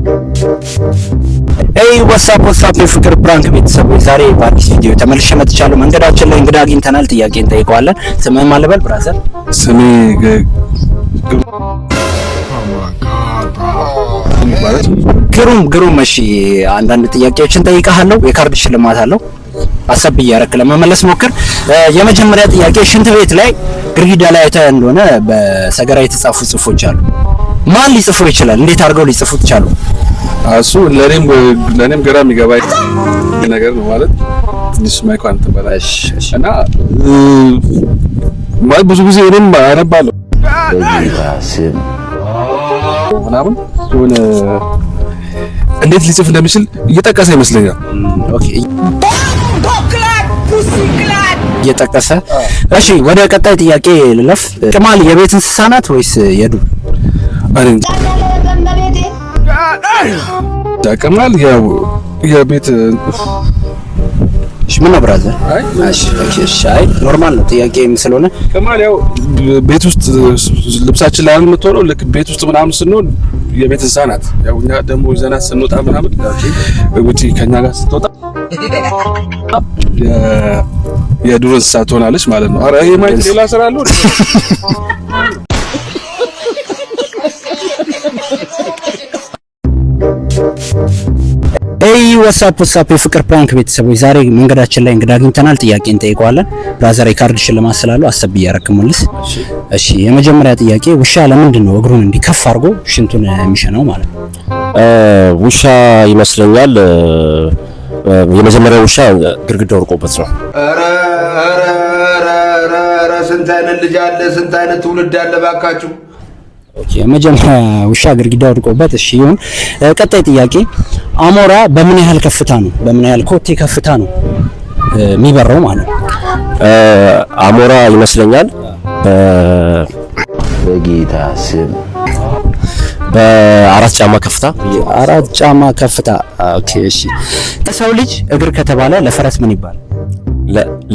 Hey, what's up የፍቅር ፕራንክ ቤተሰቦች ዛሬ በአዲስ ቪዲዮ ተመልሼ መጥቻለሁ። መንገዳችን ላይ እንግዳ አግኝተናል። ጥያቄ እንጠይቀዋለን። ስምህ ማን ልበል ብራዘር? ስሜ ግሩም። እሺ አንዳንድ ጥያቄዎችን ጠይቀሃለሁ። የካርድ ሽልማት አለው። አሰብ እያረክ ለመመለስ ሞክር። የመጀመሪያ ጥያቄ ሽንት ቤት ላይ ግድግዳ ላይ አይተህ እንደሆነ በሰገራ የተጻፉ ጽሁፎች አሉ። ማን ሊጽፉ ይችላል? እንዴት አድርገው ሊጽፉት ይችላሉ? እሱ ለኔም ግራ የሚገባኝ ነገር ነው። ማለት ትንሽ ማይኳን ተበላሽ እና ማለት ብዙ ጊዜ እኔም አነባለሁ ምናምን ሆነ እንዴት ሊጽፍ እንደሚችል እየጠቀሰ ይመስለኛል። ኦኬ እየጠቀሰ። እሺ ወደ ቀጣይ ጥያቄ ልለፍ። ቅማል የቤት እንስሳ ናት ወይስ የዱር? ቅማል ያው የቤት ምን ነው ብራዘር? እሺ አይ ኖርማል ነው ጥያቄም ስለሆነ ቅማል ያው ቤት ውስጥ ልብሳችን ላይ የምትሆነው ልክ ቤት ውስጥ ምናምን ስንሆን የቤት እንስሳ ናት። ያው እኛ ደግሞ ይዘናት ስንወጣ ምናምን ውጪ ከኛ ጋር ስትወጣ የዱር እንስሳ ትሆናለች ማለት ነው። ኧረ ይሄ ማለት ሌላ ስራ አለው። ኤይ ዋትስአፕ የፍቅር ፕራንክ ቤተሰቦች ዛሬ መንገዳችን ላይ እንግዳ አግኝተናል። ጥያቄ እንጠይቀዋለን። ብራዘር የካርድ ሽልማት ስላለው አሰብ እያረክ መልስ። እሺ የመጀመሪያ ጥያቄ ውሻ ለምንድን ነው እግሩን እንዲከፍ አድርጎ ሽንቱን የሚሸነው ማለት ነው? ውሻ ይመስለኛል የመጀመሪያ ውሻ ግርግዳው ወርቆበት ነው። ኧረ ስንት አይነት ልጅ አለ፣ ስንት አይነት ትውልድ አለ ባካችሁ። ኦኬ የመጀመሪያ ውሻ ግርግዳው ወርቆበት። እሺ ይሁን። ቀጣይ ጥያቄ አሞራ በምን ያህል ከፍታ ነው በምን ያህል ኮቴ ከፍታ ነው የሚበረው ማለት ነው? አሞራ ይመስለኛል በጌታ ስም በአራት ጫማ ከፍታ። አራት ጫማ ከፍታ። ኦኬ እሺ ለሰው ልጅ እግር ከተባለ ለፈረስ ምን ይባላል?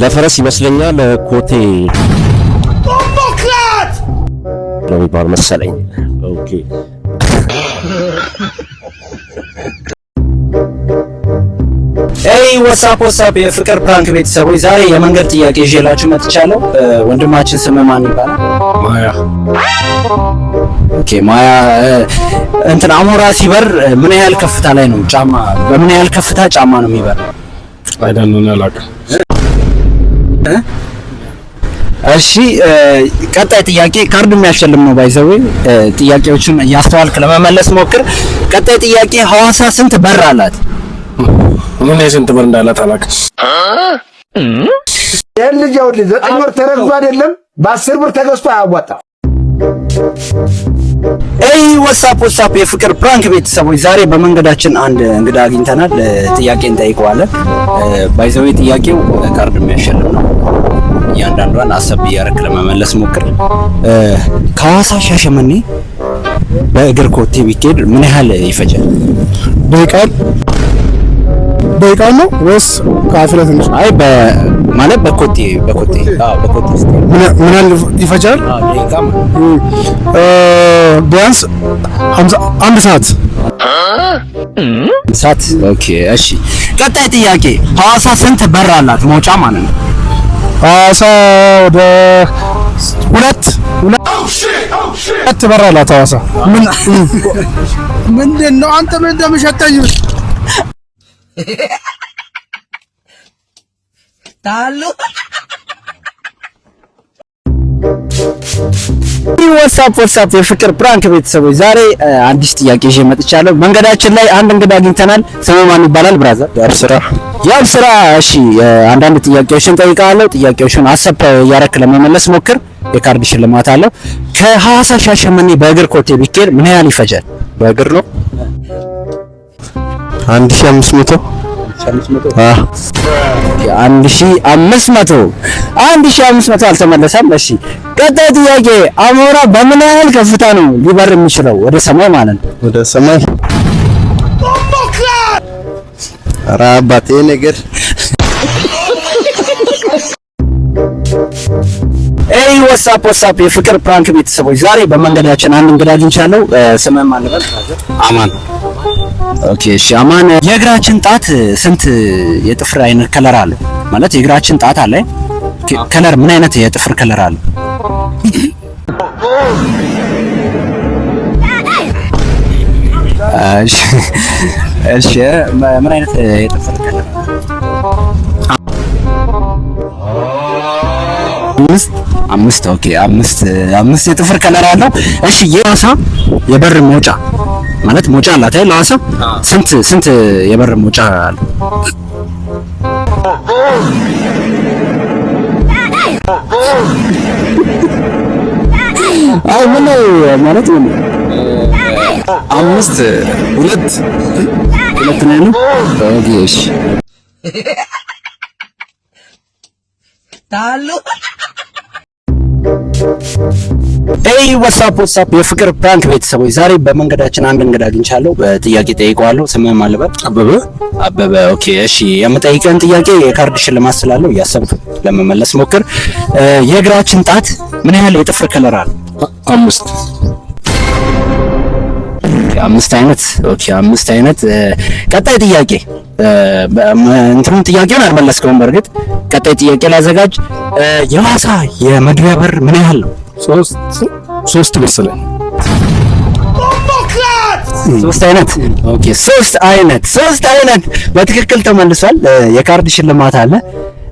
ለፈረስ ይመስለኛል ኮቴ ነው የሚባል መሰለኝ። ኦኬ ኤይ ዋትስአፕ የፍቅር ፕራንክ ቤተሰቦች ዛሬ የመንገድ ጥያቄ ይዤላችሁ መጥቻለሁ። ወንድማችን ስም ማን ይባላል? ማያ። ኦኬ ማያ እንትን አሞራ ሲበር ምን ያህል ከፍታ ላይ ነው ጫማ በምን ያህል ከፍታ ጫማ ነው የሚበር? አይደለም አላውቅ። እሺ ቀጣይ ጥያቄ ካርድ የሚያሸልም ነው። ባይዘው ጥያቄዎችን እያስተዋልክ ለመመለስ ሞክር። ቀጣይ ጥያቄ ሐዋሳ ስንት በር አላት? ምን የስንት በር እንዳላት አላውቅም። የልጅ ያው ልጅ 9 ብር ተረግዞ አይደለም በ10 ብር ተገዝቶ አያዋጣም። ኤይ ዋትስአፕ የፍቅር ፕራንክ ቤተሰቦች ዛሬ በመንገዳችን አንድ እንግዳ አግኝተናል። ጥያቄ እንጠይቀዋለን። ባይዘው ጥያቄው ካርድ የሚያሸልም ነው። እያንዳንዷን አሰብ እያረክ ለመመለስ ሞክር። ከሐዋሳ ሻሸመኔ በእግር ኮቴ ቢኬድ ምን ያህል ይፈጃል? ደቂቃ ነው ወይስ ካፍለት ነው? አይ ማለት በኮቴ ውስጥ ምን ያህል ይፈጃል? ደቂቃ ቢያንስ 51 ሰዓት። ኦኬ እሺ ቀጣይ ጥያቄ ሐዋሳ ስንት በር አላት መውጫ ማለት ነው? ሐዋሳ ወደ ሁለት በር አላት ሐዋሳ። ምንድን ነው አንተ ምን እንደምሸተኝ ታሉ ዋትስአፕ የፍቅር ፕራንክ ቤተሰቦች ዛሬ አዲስ ጥያቄ ይዤ መጥቻለሁ። መንገዳችን ላይ አንድ እንግዳ አግኝተናል። ስሙ ማን ይባላል ብራዘር? ያብስራ። እሺ አንዳንድ ጥያቄዎችን ጠይቃለሁ። ጥያቄዎችን አሰብ እያረክ ለመመለስ ሞክር። የካርድ ሽልማት አለው። ከሐዋሳ ሻሸመኔ በእግር ኮቴ ቢኬድ ምን ያህል ይፈጃል? በእግር ነው 1500 1500 አልተመለሰም። እሺ ቀጣይ ጥያቄ አሞራ በምን ያህል ከፍታ ነው ሊበር የሚችለው? ወደ ሰማይ ማለት ነው። ወደ ሰማይ ኧረ አባቴ ነገር ኤይ ዋትስአፕ የፍቅር ፕራንክ ቤተሰቦች ዛሬ በመንገዳችን አንድ እንግዳ አግኝቻለሁ። ስምህ ማን ነበር? አማን ኦኬ እሺ አማን የእግራችን ጣት ስንት የጥፍር አይነት ከለር አለ ማለት የእግራችን ጣት አለ ከለር ምን አይነት የጥፍር ከለር አለ እሺ ምን አይነት የጥፍር ከለር አምስት ኦኬ አምስት የጥፍር ከለር አለው እሺ የሐዋሳ የበር መውጫ ማለት መውጫ አላት አይደል ሐዋሳ ስንት የበር መውጫ አለ አይ ምን ማለት ነው ሁለት ነው ያለው ኦኬ እሺ ታሉ ዋትስአፕ የፍቅር ፕራንክ ቤተሰቦች ዛሬ በመንገዳችን አንድ እንግዳ አግኝቻለሁ ጥያቄ ጠይቀዋለሁ ስምህ ማን ልበል አበበ ኦኬ እሺ የምጠይቀን ጥያቄ የካርድ ሽልማት ስላለው እያሰብኩ ለመመለስ ሞክር የእግራችን ጣት ምን ያህል የጥፍር ከለር አለ አምስት አይነት ቀጣይ ጥያቄ እንትኑን ጥያቄውን አልመለስከውም በርግጥ ቀጣይ ጥያቄ ላዘጋጅ የሐዋሳ የመግቢያ በር ምን ያህል ነው 3 መሰለኝ 3 አይነት ኦኬ 3 አይነት በትክክል ተመልሷል የካርድ ሽልማት አለ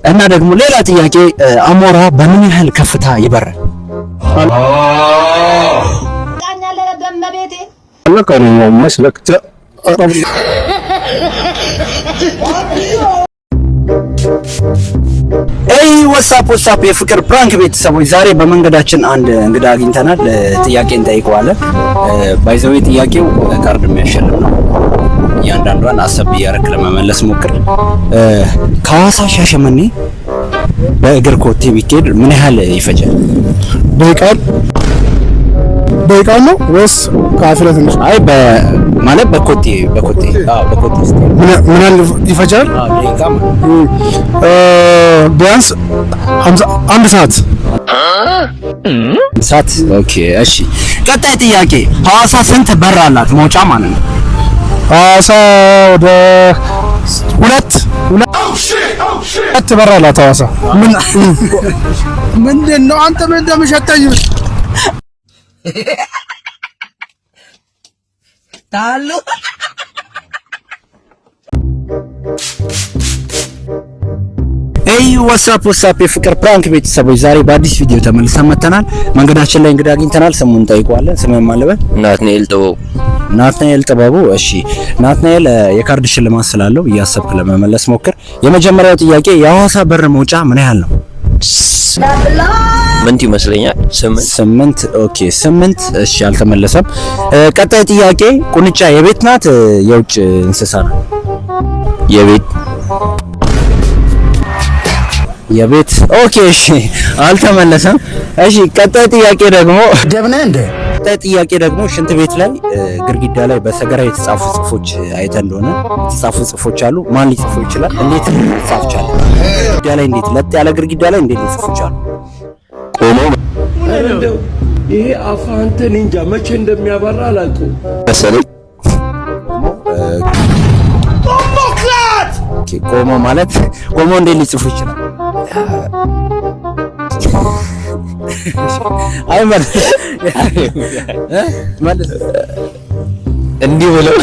እና ደግሞ ሌላ ጥያቄ አሞራ በምን ያህል ከፍታ ይበራል አለቀነው መስለክተ ዋትስአፕ የፍቅር ፕራንክ ቤተሰቦች ዛሬ በመንገዳችን አንድ እንግዳ አግኝተናል ጥያቄ እንጠይቀዋለን ባይዘዌ ጥያቄው ካርድ የሚያሸልም ነው እያንዳንዷን አሰብ እያደረክ ለመመለስ ሞክር ከሐዋሳ ሻሸመኔ በእግር ኮቴ ቢኬድ ምን ያህል ይፈጃል በቃል ነው ወይስ ካፍለ ትንሽ አይ ማለት በኮቴ ውስጥ ምን ያህል ይፈጃል ቢያንስ 51 ሰዓት ኦኬ እሺ ቀጣይ ጥያቄ ሐዋሳ ስንት በር አላት መውጫ ማለት ነው ሐዋሳ ወደ ሁለት በር አላት ሐዋሳ ምንድነው አንተ ምን እንደምሸጠኝ ታሉ ዋትስአፕ የፍቅር ፕራንክ ቤተሰቦች ዛሬ በአዲስ ቪዲዮ ተመልሰን መጥተናል መንገዳችን ላይ እንግዳ አግኝተናል ስሙን እንጠይቀዋለን ስምህ ማን ልበል ናትናኤል ጥበቡ እሺ ናትናኤል የካርድ ሽልማት ስላለው እያሰብክ ለመመለስ ሞክር የመጀመሪያው ጥያቄ የሐዋሳ በር መውጫ ምን ያህል ነው 8 ይመስለኛል 8 ኦኬ 8 እሺ አልተመለሰም ቀጣይ ጥያቄ ቁንጫ የቤት ናት የውጭ እንስሳ ናት የቤት ኦኬ እሺ አልተመለሰም እሺ ቀጣይ ጥያቄ ደግሞ ሽንት ቤት ላይ ግድግዳ ላይ በሰገራ የተጻፉ ጽፎች አይተ እንደሆነ የተጻፉ ጽፎች አሉ ማን ሊጽፉ ይችላል እንዴት ሊጻፍ ይችላል ግድግዳ ላይ እንዴት ለጥ ያለ ግድግዳ ላይ እንዴት ሊጽፉ ይችላል ቆሞ እንደው ይሄ አፋንተ እንጃ መቼ እንደሚያበራ አላውቅም መሰለኝ ቆሞ ማለት ቆሞ እንዴት ሊጽፉ ይችላል አይ ማለት እንዲህ ብለው